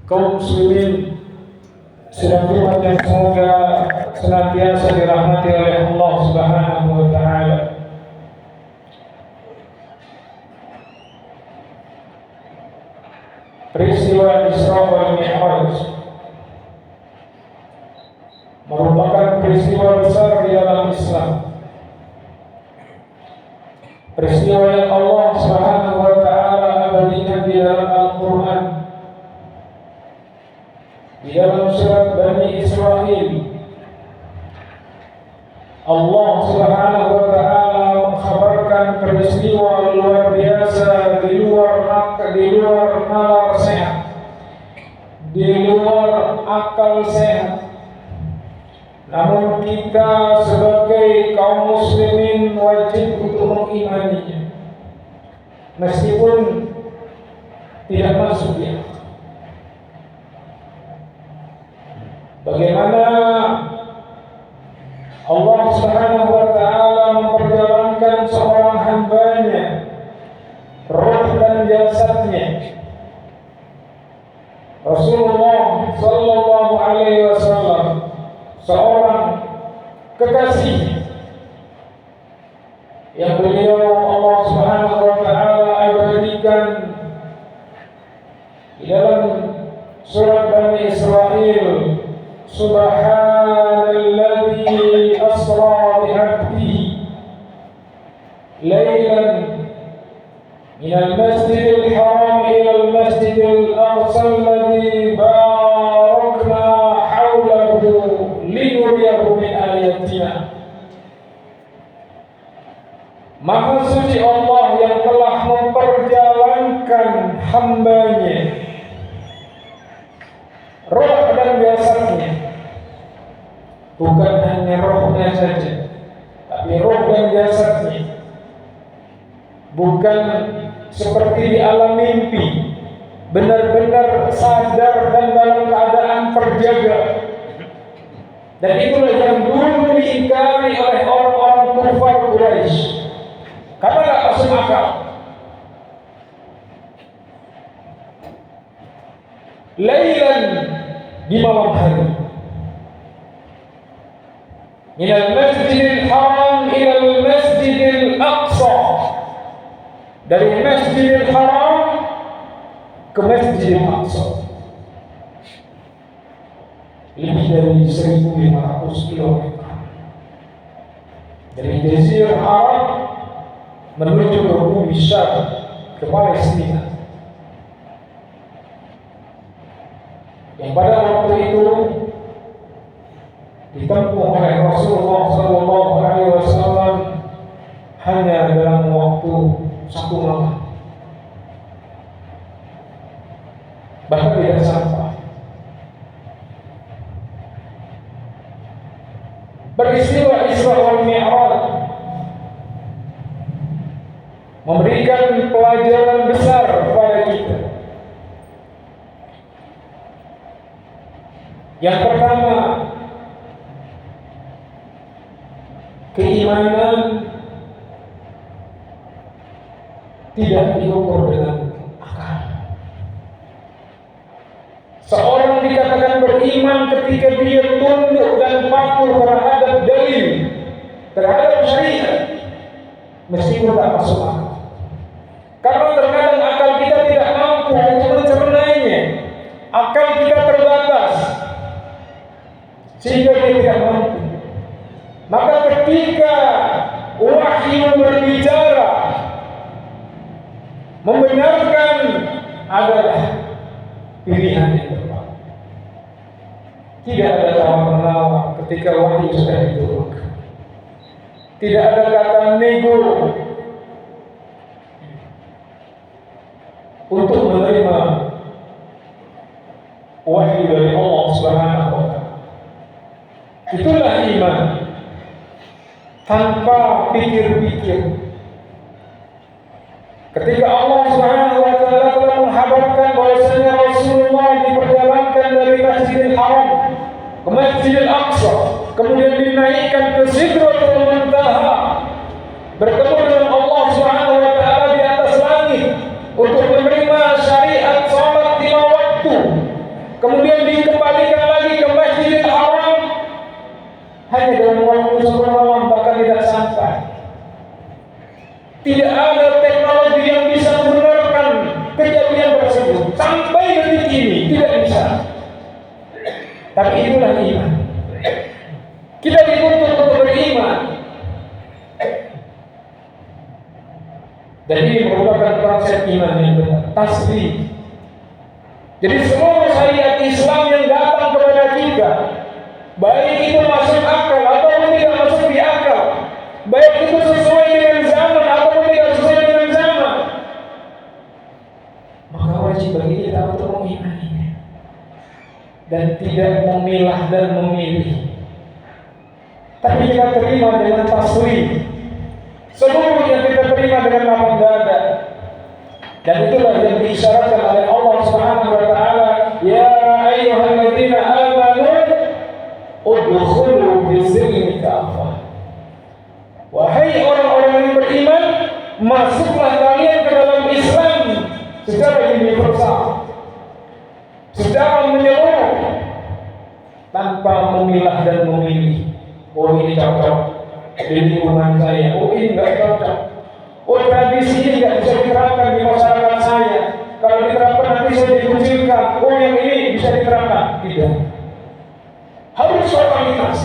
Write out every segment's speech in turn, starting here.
kaum muslimin sedang yang semoga senantiasa dirahmati oleh Allah Subhanahu wa taala. Peristiwa Isra wal Mi'raj merupakan peristiwa besar di dalam Islam. Peristiwa yang Allah Subhanahu wa taala abadikan di dalam Al-Qur'an, di dalam surat Bani Israil. Allah Subhanahu wa taala mengkhabarkan peristiwa luar biasa di luar nalar sehat, di luar akal sehat. Namun kita sebagai kaum muslimin wajib untuk mengimaninya, meskipun tidak masuk di akal. Bagaimana Allah Subhanahu wa taala memperjalankan seorang hambanya, roh dan jasadnya, Rasulullah sallallahu alaihi wasallam, seorang kekasih yang beliau Allah Subhanahu wa taala abadikan di dalam surat Bani Israil. Subhanalladzi asra bi'abdihi laylan minal masjidil haram ilal masjidil aqsa alladzi barakna hawlahu linuriyahu min ayatina. Maha suci Allah yang telah memperjalankan hambanya, roh dan jasadnya. Bukan hanya rohnya saja, tapi roh dan jasadnya. Bukan seperti di alam mimpi, benar-benar sadar dan dalam keadaan terjaga. Dan itulah yang dulu diingkari oleh orang-orang kufar Quraisy, karena tidak masuk akal. Lailan, di malam hari, minal masjidil haram ilal masjidil aqsa, dari masjidil haram ke masjidil aqsa, lebih dari 1.500 km, dari Jazirah Arab menuju ke bumi Syam, ke Palestina, yang pada waktu itu ditempuh oleh Rasulullah SAW hanya dalam waktu 1 malam, bahkan tidak sampai. Peristiwa Isra wal Mi'raj memberikan pelajaran besar kepada kita. Yang pertama, keimanan tidak diukur dengan akal. Seorang dikatakan beriman ketika dia tunduk dan patuh terhadap dalil, terhadap syariat, meskipun tak masuk akal. Karena terkadang akal kita tidak mampu untuk mencernanya, akal kita terbatas sehingga dia tidak mampu. Maka ketika wahyu berbicara, membenarkan adalah pilihan yang tepat. Tidak ada tawar-menawar ketika wahyu sudah diturunkan. Tidak ada kata nego untuk menerima wahyu dari Allah Subhanahu wa taala. Itulah iman tanpa pikir-pikir. Ketika Allah Subhanahu wa taala telah menghabarkan bahwasanya Rasulullah diperjalankan dari Masjidil Haram ke Masjidil Aqsa, kemudian dinaikkan ke Sidratul Muntaha, bertemu dengan Allah Subhanahu wa taala di atas langit untuk menerima syariat salat 5 waktu Tapi itulah iman. Kita dituntut untuk beriman. Dan ini merupakan konsep iman yang benar, taslim. Jadi semua syariat Islam yang datang kepada kita, baik itu masuk akal ataupun tidak masuk di akal, baik itu sesuai dengan zaman ataupun tidak sesuai dengan zaman, maka wajib bagi kita untuk mengimaninya dan tidak memilah dan memilih, tapi kita terima dengan taslim. Seluruhnya kita terima dengan lapang dada. Dan itulah yang diisyaratkan oleh Allah Subhanahu wa taala, ya ayyuhalladzina amanu udkhulu fis-silmi kafah. Wahai orang-orang yang beriman, masuklah kalian ke dalam Islam secara universal, secara menyeluruh, tanpa memilah dan memilih. Oh ini cocok di lingkungan saya, oh ini enggak cocok, oh tradisi ini enggak bisa diterapkan di masyarakat saya, kalau diterapkan nanti saya dikucilkan, oh yang ini bisa diterapkan. Tidak, harus totalitas.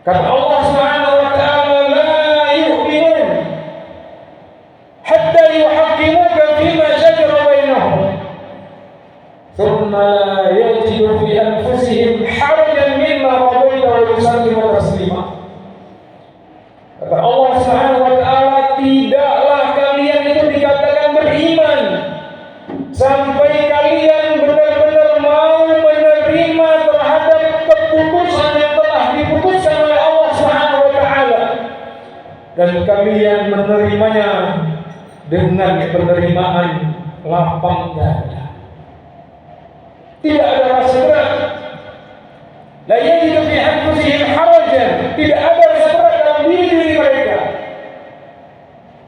Kata Allah Subhanahu wa ta'ala, la yu'minun hatta yuhaqqimuka fima shajara bainahum thumma la yajidu fi anfusihim harajan mimma qadaita wa yusallimu taslima. Kata Allah Subhanahu wa ta'ala, tidaklah kalian itu dikatakan beriman sampai kalian benar-benar mau menerima terhadap keputusan yang telah diputuskan oleh Allah Subhanahu wa ta'ala, dan kalian menerimanya dengan penerimaan lapang dada. Tidak ada rasa berat. La yajidu fi anfusihim harajan, tidak ada rasa berat dalam diri mereka.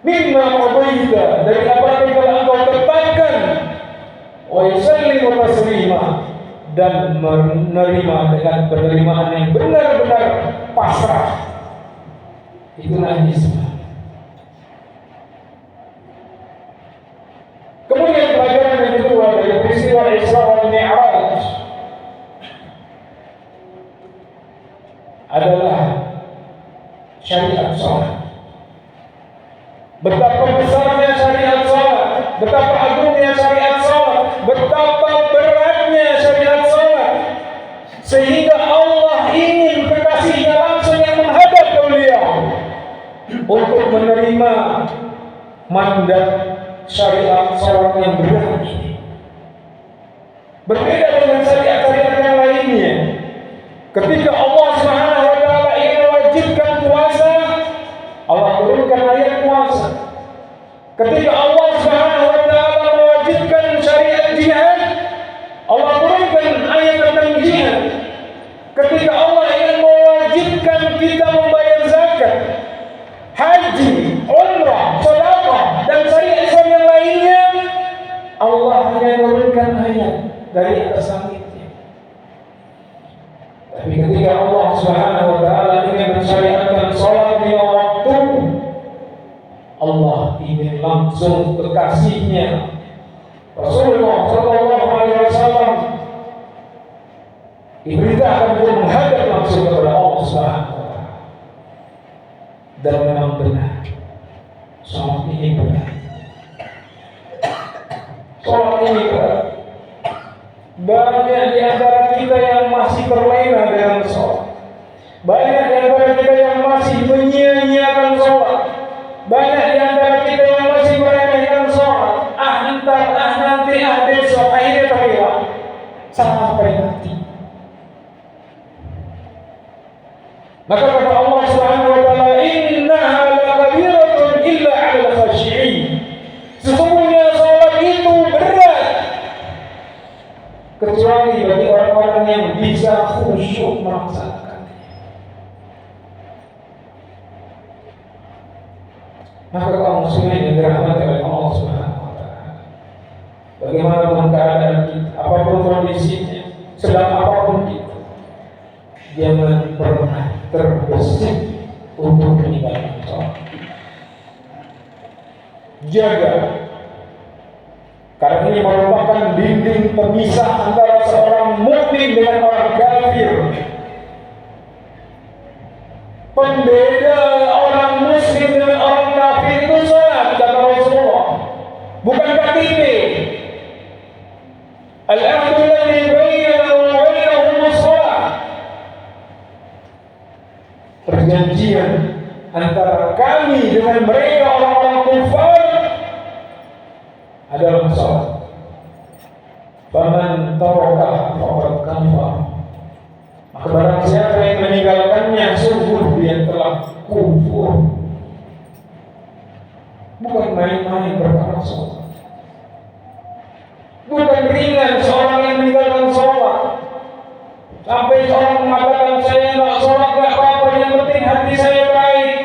Mimma qadaita, dari apa yang telah engkau tetapkan. Wa yusallimu taslima, dan menerima dengan penerimaan yang benar-benar pasrah. Itulah Islam. Kemudian pelajaran yang kedua dari peristiwa Isra wal Mi'raj adalah syariat salat. Betapa besarnya syariat salat, betapa agungnya syariat salat, betapa beratnya syariat salat, sehingga Allah ingin kekasihnya langsung yang menghadap ke beliau untuk menerima mandat syariat salat yang berat ini. Berbeda dengan syariat-syariat yang lainnya. Ketika Allah Subhanahu wa ta'ala ingin mewajibkan puasa, Allah turunkan ayat puasa. Ketika Allah Subhanahu wa ta'ala mewajibkan syariat jihad, Allah turunkan ayat tentang jihad. Ketika Allah ingin mewajibkan kita membayar zakat, haji, umrah, sedekah, dan syariat Islam yang lainnya, Allah hanya menurunkan ayat dari atas langitnya. Tapi ketika Allah Subhanahu wa ta'ala ingin mensyariatkan salat lima waktu, Allah ingin langsung kekasihnya Rasulullah sallallahu alaihi wasallam diberitakan untuk menghadap langsung kepada Allah Subhanahu wa ta'ala. Dan memang benar, salat ini benar. Salat ini benar. Banyak di antara kita yang masih terlena dengan salat. Banyak di antara kita yang masih menyia-nyiakan salat. Banyak di antara kita yang masih meremehkan salat. Ntar, nanti, besok, akhirnya terlewat sampai mati. Maka kata Allah Subhanahu wa ta'ala, innaha lakabiratun illa 'alal khashi'in. Sesungguhnya salat itu berat kecuali bagi orang-orang yang bisa khusyuk melaksanakannya. Maka kaum muslimin yang dirahmati oleh Allah Subhanahu wa ta'ala, bagaimanapun keadaan kita, apapun kondisinya, sedang apapun kita, jangan pernah terbesit untuk meninggalkan salat. Jaga. Karena ini merupakan dinding pemisah antara seorang mukmin dengan orang kafir. Pembeda orang muslim dengan orang kafir itu salat, kata Rasulullah, bukan KTP. Al-ahdu alladhi bainana wa bainahum as-salat. Perjanjian antara kami dengan mereka orang-orang kafir adalah salat. Faman tarakaha faqad kafar. Maka barang siapa yang meninggalkannya, sungguh dia telah kufur. Bukan main-main perkara salat. Bukan ringan seorang yang meninggalkan sholat. Sampai seorang mengatakan, saya tidak sholat, tidak apa-apa, yang penting hati saya baik.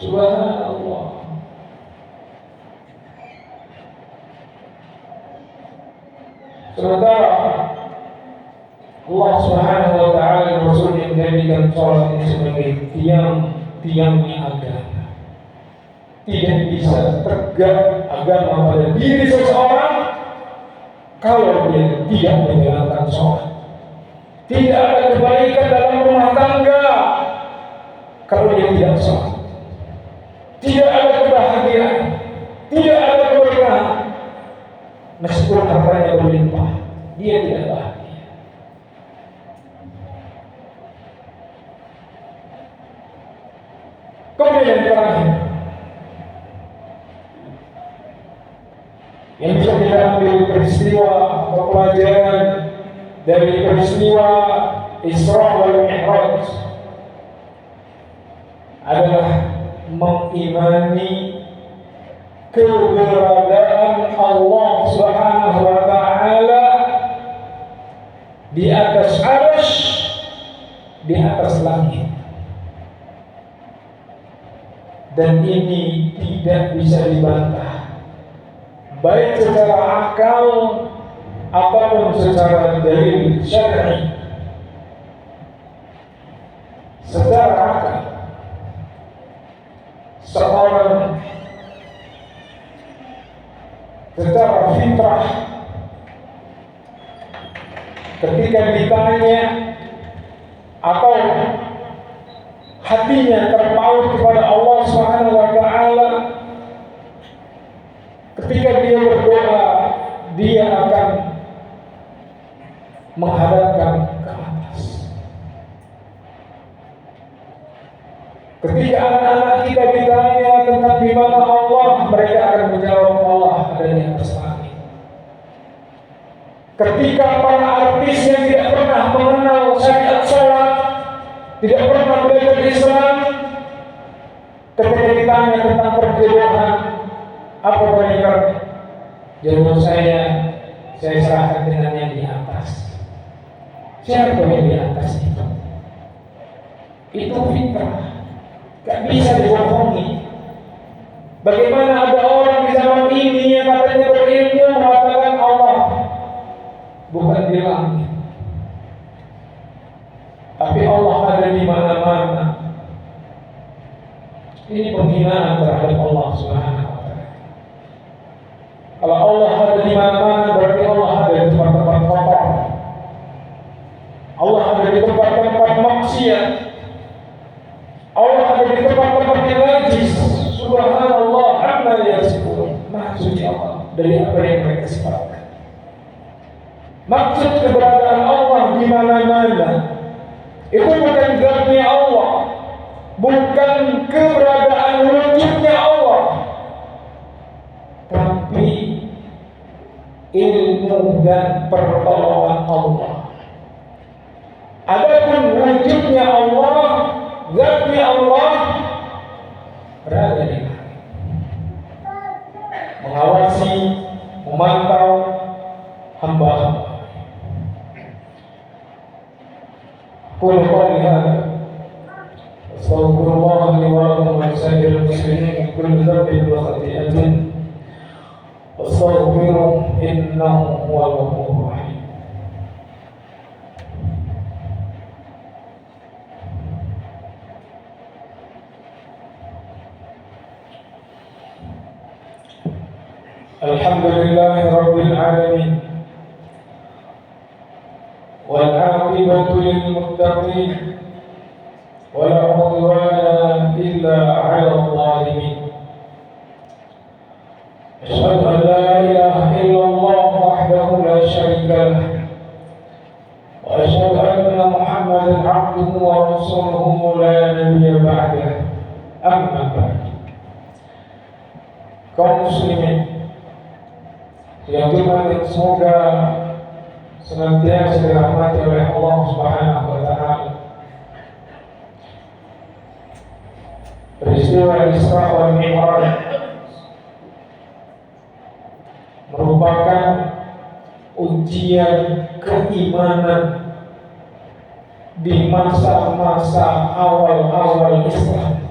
Subhanallah. Sementara Allah Subhanahu wa ta'ala dan Rasul yang menjadikan sholat ini sebagai tiang-tiangnya agama. Tidak bisa tegak agama pada diri seseorang kalau dia tidak menjalankan sholat. Tidak ada kebaikan dalam rumah tangga kalau dia tidak sholat. Tidak ada kebahagiaan, tidak ada keberkahan. Meskipun hartanya berlimpah, dia tidak bahagia. Kemudian yang terakhir, yang bisa kita ambil peristiwa atau pelajaran dari peristiwa Isra wal Mi'raj adalah mengimani keberadaan Allah Subhanahu wa ta'ala di atas arsy, di atas langit. Dan ini tidak bisa dibantah, baik secara akal ataupun secara dalil syar'i. Secara akal, seorang secara fitrah ketika ditanya atau hatinya terpaut kepada Allah Subhanahu wa ta'ala, ketika dia berdoa, dia akan menghadapkan ke atas. Ketika anak-anak kita ditanya tentang di mana Allah, mereka akan menjawab Allah ada di atas langit. Ketika para artis yang tidak pernah mengenal syariat salat, tidak pernah belajar Islam, ketika ditanya tentang perjodohan, apa mereka? Jawab saya serahkan dengan yang di atas. Siapa yang di atas itu? Itu fitrah, gak bisa dibohongi. Bagaimana ada orang di zaman ini yang katanya berilmu mengatakan Allah bukan di langit, tapi Allah ada di mana-mana. Ini penghinaan terhadap Allah Subhanahu wa ta'ala. Kalau Allah ada di mana-mana, berarti Allah ada di tempat-tempat kotor. Allah ada di tempat-tempat maksiat. Allah ada di tempat-tempat yang najis. Subhanallah, amma yasifun. Maha suci Allah dari apa yang mereka sifatkan. Maksud keberadaan Allah di mana-mana itu bukan zatnya Allah, bukan keberadaan wujudnya Allah, tapi ilmu dan pertolongan Allah. Adapun wujudnya Allah, zatnya Allah berada di mana? Mengawasi, memantau hamba-hamba. Qul qawli hadza astaghfirullah li wa lakum wa lisa'iril muslimin min kulli dhanbin wa khati'atin astaghfiruhu innahu huwal ghafurur rahim. Alhamdulillahi Rabbil Alamin, wal aqibatu lil muttaqin, wala udwana illa 'alal zalimin. Asyhadu an la ilaha illallah wahdahu la syarika lah, wa asyhadu anna Muhammadan 'abduhu wa rasuluhu la nabiyya ba'dah. Amma ba'd. Kaum muslimin yang Tuhan, semoga senantiasa dirahmati oleh Allah Subhanahu wa Ta'ala. Peristiwa Isra wal Mi'raj merupakan ujian keimanan di masa-masa awal-awal Islam.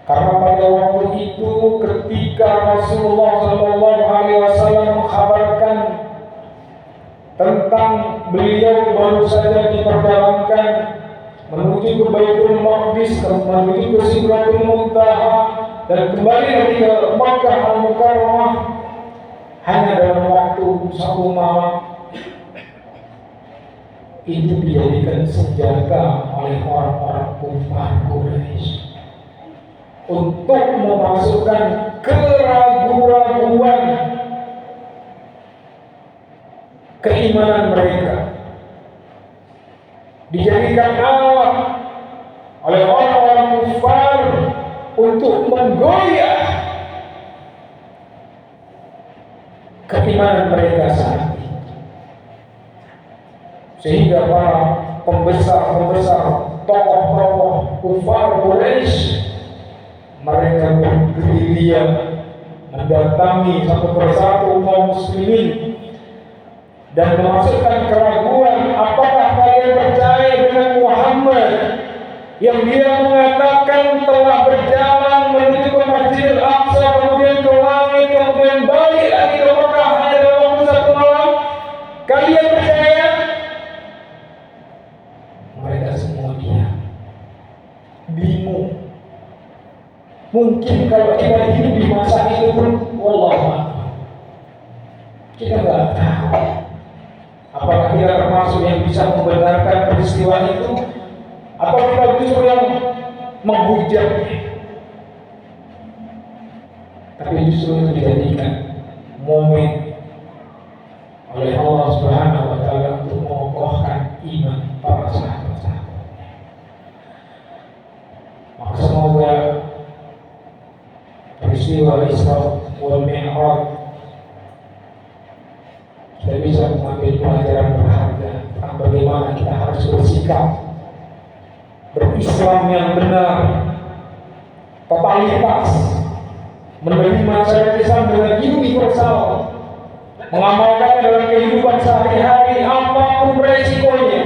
Karena pada waktu itu ketika Rasulullah SAW mengkabarkan tentang beliau baru saja diperjalankan menuju ke Baitul Maqdis, menuju ke Sidratul Muntaha, dan kembali lagi ke Makkah Al-Mukarramah hanya dalam waktu 1 malam, itu dijadikan senjata oleh orang-orang kufar Quraisy untuk memasukkan keraguan-raguan keimanan mereka. Dijadikan alat oleh orang-orang kufar untuk menggoyah keimanan mereka saat ini. Sehingga para pembesar-pembesar, tokoh-tokoh kufar Quraisy, mereka bergerilya mendatangi satu persatu kaum muslimin dan memasukkan keraguan, apakah kalian percaya dengan Muhammad yang dia mengatakan telah berjalan menuju ke Masjidil Aqsa, kemudian ke langit, kemudian balik lagi ke Mekah hanya dalam waktu 1 malam? Kalian percaya? Mereka semua diam, bingung. Mungkin kalau kita hidup di masa itu pun, wallahu, kita nggak tahu apakah kita termasuk yang bisa membenarkan peristiwa itu, atau kita justru yang menghujatnya. Tapi justru itu dijadikan momen oleh Allah Subhanahu wa Ta'ala untuk mengokohkan iman para sahabat-sahabat. Maka semoga peristiwa Isra wal Mi'raj kita bisa mengambil pelajaran berharga tentang bagaimana kita harus bersikap berislam yang benar, totalitas, menerima syariat Islam dengan universal, mengamalkannya dalam kehidupan sehari-hari apapun resikonya.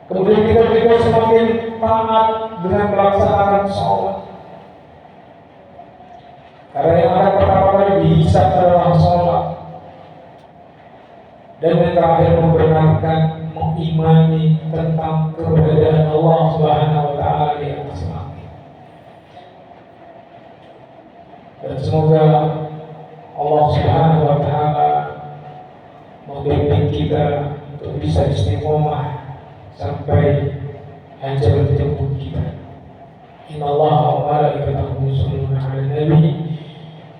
Kemudian kita juga semakin taat dengan melaksanakan sholat, karena yang akan pertama kali dihisab adalah sholat. Dan yang terakhir membenarkan, mengimani tentang keberadaan Allah Subhanahu wa Ta'ala di atas langit. Dan semoga Allah Subhanahu wa Ta'ala membimbing kita untuk bisa istiqomah sampai ajal menjemput kita. Inna Allah wa malaikatahu yusholluna 'alan nabi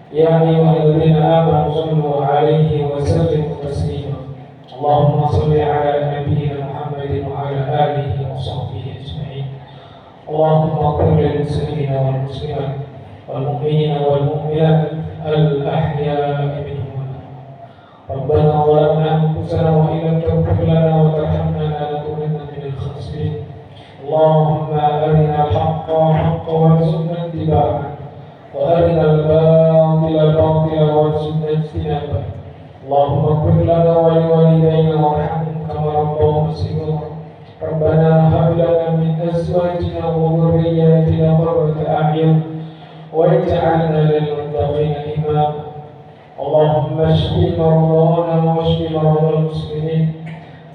ya ayyuhalladzina amanu shallu 'alaihi wa sallimu taslima. Allahumma shalli 'ala nabiyyina Muhammadin wa 'ala alihi wa sahbihi ajma'in. Allahumma qul lil muslimina wal muslimat wal mu'minina wal mu'minat al ahya'i minhum. Rabbana zalamna anfusana wa in lam taghfir lana wa tarhamna lanakunanna minal khasirin. Allahumma arina al-haqqa haqqan warzuqna ittiba'ah wa arina al-batila batilan warzuqna ijtinabah. اللهم اغفر لنا ولوالدينا وارحمهم كما ربونا صغارا. ربنا هب لنا من ازواجنا وذرياتنا قرة اعين واجعلنا للمتقين اماما. اللهم اشف مرضانا واشف مرضى المسلمين.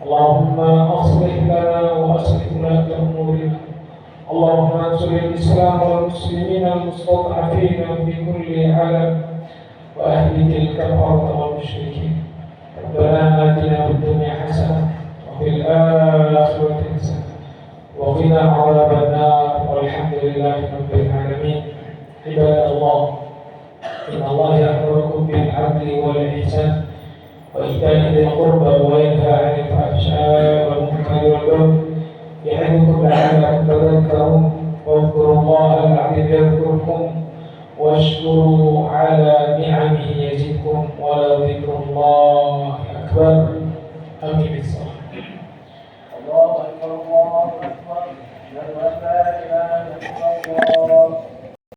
اللهم اصلح لنا واصلح ولاة امورنا اللهم انصر الإسلام والمسلمين المستضعفين في كل عالم وأهلك الكفرة والمشركين. ربنا آتنا في الدنيا حسنة وفي الآخرة حسنة وقنا عذاب النار والحمد لله رب العالمين. عباد الله، إن الله يأمركم بالعدل والإحسان وإيتاء ذي القربى وينهى عن الفحشاء والمنكر والبغي يعظكم لعلكم تذكرون. واذكروا الله العظيم يذكركم واشكروا على نعمه يزدكم ولذكر